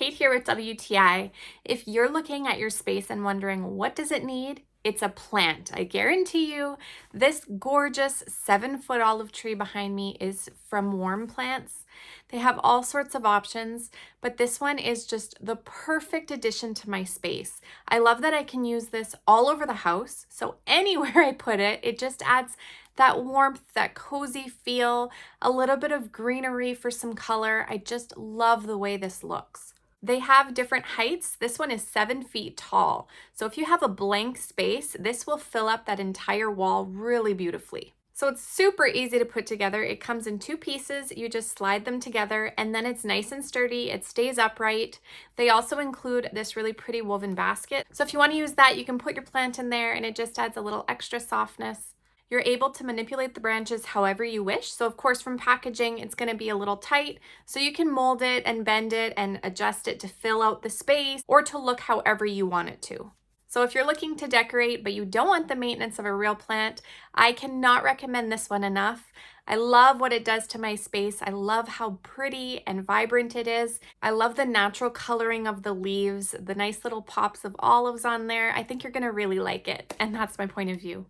Kate here with WTI. If you're looking at your space and wondering what does it need, it's a plant. I guarantee you this gorgeous 7-foot olive tree behind me is from Warmplants. They have all sorts of options, but this one is just the perfect addition to my space. I love that I can use this all over the house, so anywhere I put it, it just adds that warmth, that cozy feel, a little bit of greenery for some color. I just love the way this looks. They have different heights. This one is 7 feet tall. So if you have a blank space, this will fill up that entire wall really beautifully. So it's super easy to put together. It comes in 2 pieces. You just slide them together and then it's nice and sturdy. It stays upright. They also include this really pretty woven basket. So if you want to use that, you can put your plant in there and it just adds a little extra softness. You're able to manipulate the branches however you wish. So of course from packaging, it's gonna be a little tight, so you can mold it and bend it and adjust it to fill out the space or to look however you want it to. So if you're looking to decorate, but you don't want the maintenance of a real plant, I cannot recommend this one enough. I love what it does to my space. I love how pretty and vibrant it is. I love the natural coloring of the leaves, the nice little pops of olives on there. I think you're gonna really like it, and that's my point of view.